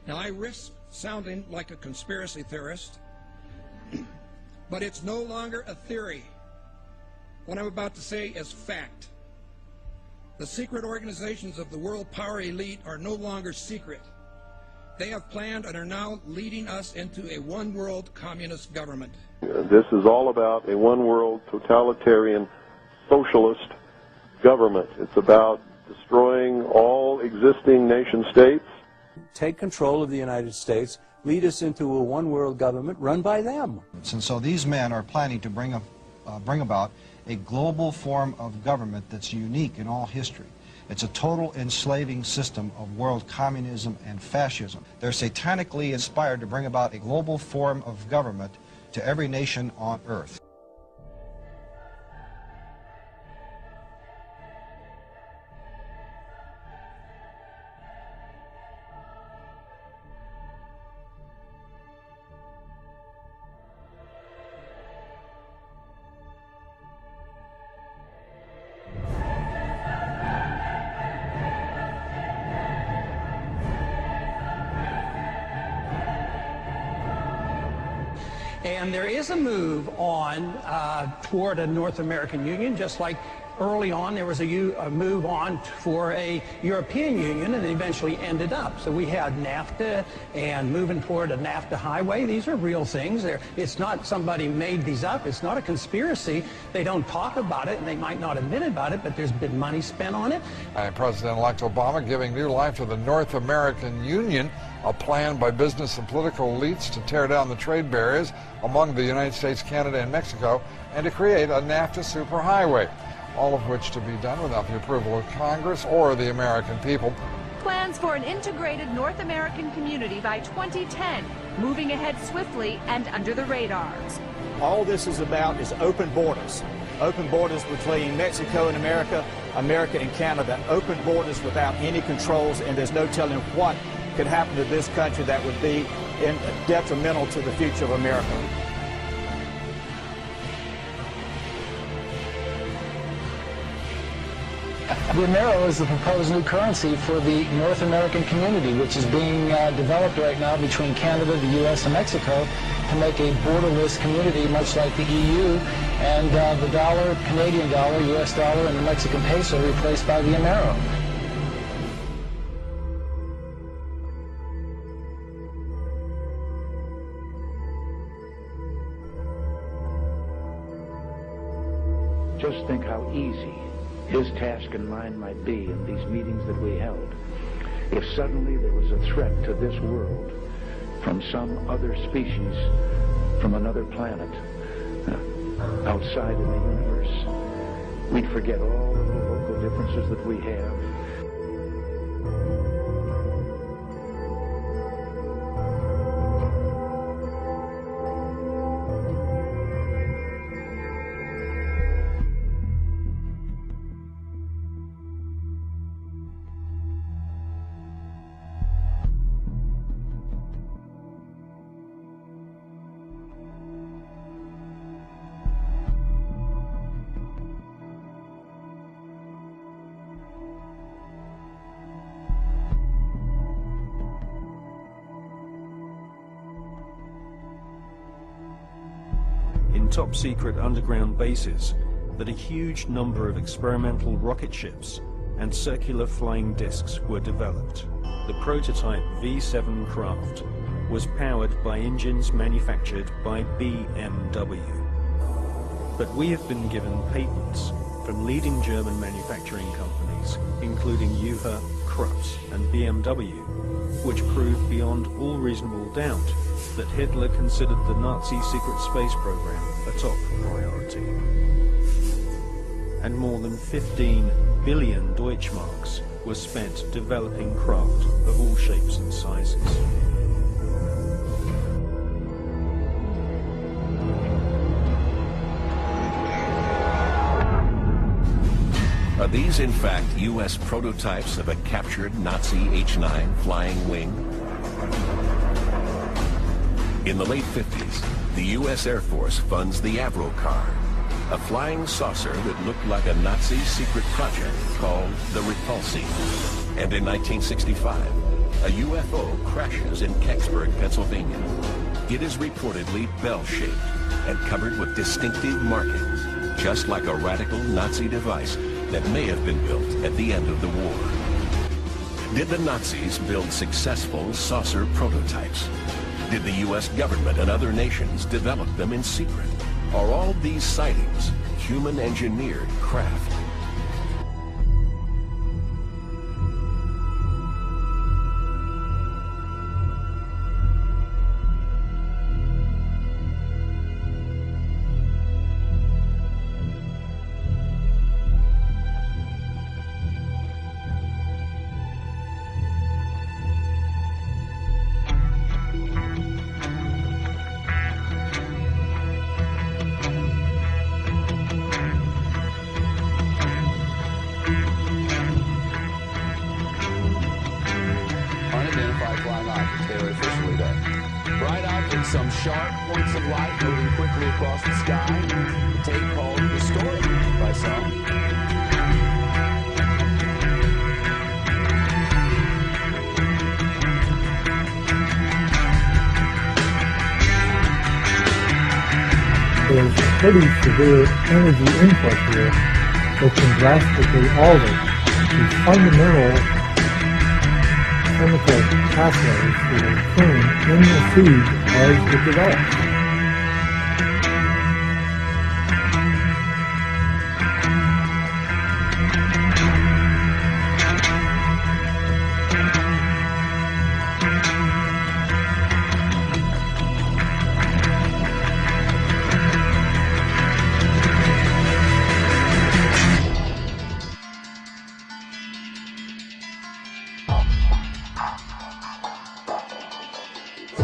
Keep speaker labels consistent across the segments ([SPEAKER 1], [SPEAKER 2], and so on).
[SPEAKER 1] Now, I risk sounding like a conspiracy theorist, but it's no longer a theory. What I'm about to say is fact. The secret organizations of the world power elite are no longer secret. They have planned and are now leading us into a one-world communist government.
[SPEAKER 2] This is all about a one-world totalitarian socialist government. It's about destroying all existing nation-states.
[SPEAKER 3] Take control of the United States, lead us into a one-world government run by them.
[SPEAKER 4] And so these men are planning to bring about a global form of government that's unique in all history. It's a total enslaving system of world communism and fascism. They're satanically inspired to bring about a global form of government to every nation on earth.
[SPEAKER 5] And there is a move on toward a North American Union, just like early on there was a move on for a European Union, and it eventually ended up. So we had NAFTA and moving toward a NAFTA highway. These are real things. It's not somebody made these up. It's not a conspiracy. They don't talk about it, and they might not admit about it, but there's been money spent on it.
[SPEAKER 6] President-elect Obama giving new life to the North American Union, a plan by business and political elites to tear down the trade barriers among the United States, Canada, and Mexico, and to create a NAFTA superhighway, all of which to be done without the approval of Congress or the American people.
[SPEAKER 7] Plans for an integrated North American community by 2010, moving ahead swiftly and under the radars.
[SPEAKER 8] All this is about is open borders between Mexico and America, America and Canada, open borders without any controls, and there's no telling what could happen to this country that would be detrimental to the future of America.
[SPEAKER 9] The Amero is the proposed new currency for the North American community, which is being developed right now between Canada, the U.S., and Mexico to make a borderless community, much like the EU, and the dollar, Canadian dollar, U.S. dollar, and the Mexican peso replaced by the Amero.
[SPEAKER 10] Just think how easy his task and mine might be in these meetings that we held if suddenly there was a threat to this world from some other species, from another planet, outside in the universe. We'd forget all of the local differences that we have.
[SPEAKER 11] In top-secret underground bases, that a huge number of experimental rocket ships and circular flying discs were developed. The prototype V7 craft was powered by engines manufactured by BMW. But we have been given patents from leading German manufacturing companies, including Juve, Krups, and BMW, which prove beyond all reasonable doubt that Hitler considered the Nazi secret space program a top priority. And more than 15 billion Deutschmarks were spent developing craft of all shapes and sizes.
[SPEAKER 12] Are these in fact U.S. prototypes of a captured Nazi H-9 flying wing? In the late 50s, the U.S. Air Force funds the Avro car, a flying saucer that looked like a Nazi secret project called the Repulsi. And in 1965, a UFO crashes in Kecksburg, Pennsylvania. It is reportedly bell-shaped and covered with distinctive markings, just like a radical Nazi device that may have been built at the end of the war. Did the Nazis build successful saucer prototypes? Did the U.S. government and other nations develop them in secret? Are all these sightings human-engineered craft?
[SPEAKER 13] Flying objects, they are officially dead. Bright objects, some sharp points of light moving quickly across the sky. The tape called Historic by some.
[SPEAKER 14] There's a pretty severe energy input here that can drastically alter the fundamental chemical pathways that are occurring in the seed as it develops.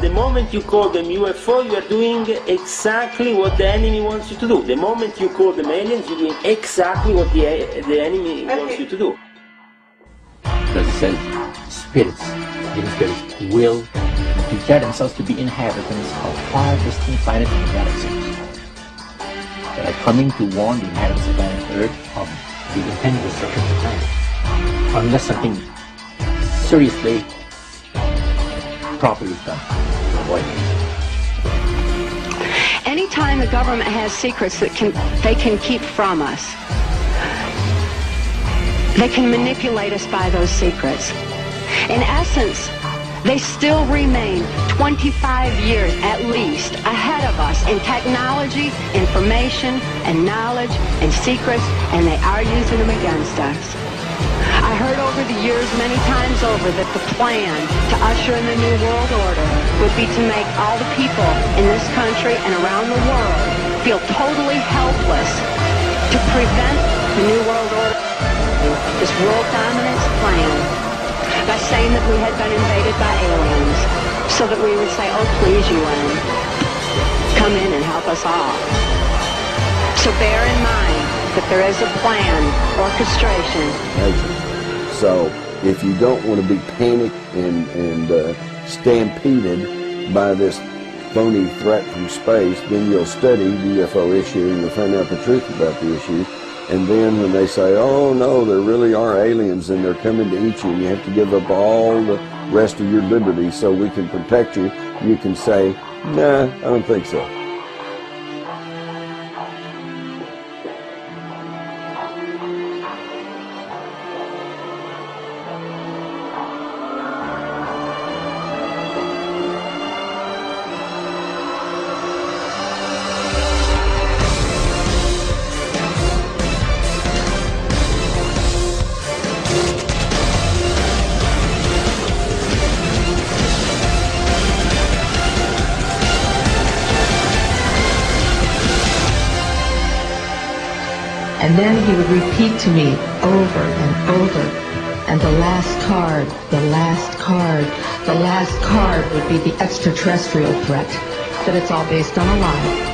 [SPEAKER 15] The moment you call them UFO, you are doing exactly what the enemy wants you to do. The moment you call them aliens, you're doing exactly what the enemy wants you to do.
[SPEAKER 16] Because it says spirits, living spirits, will declare themselves to be inhabitants of far distant planets in the galaxy that are coming to warn the inhabitants of planet Earth of the intended destruction of the planet, unless something seriously properly done.
[SPEAKER 17] Anytime the government has secrets that they can keep from us, they can manipulate us by those secrets. In essence, they still remain 25 years at least ahead of us in technology, information, and knowledge, and secrets, and they are using them against us. I heard over the years many times over that the plan to usher in the New World Order would be to make all the people in this country and around the world feel totally helpless to prevent the New World Order, this world dominance plan, by saying that we had been invaded by aliens, so that we would say, oh please UN, come in and help us all. So bear in mind that there is a plan, orchestration.
[SPEAKER 18] So if you don't want to be panicked and stampeded by this phony threat from space, then you'll study the UFO issue and you'll find out the truth about the issue. And then when they say, oh no, there really are aliens and they're coming to eat you and you have to give up all the rest of your liberty so we can protect you, you can say, nah, I don't think so.
[SPEAKER 19] And then he would repeat to me over and over, and the last card, the last card, the last card would be the extraterrestrial threat, that it's all based on a lie.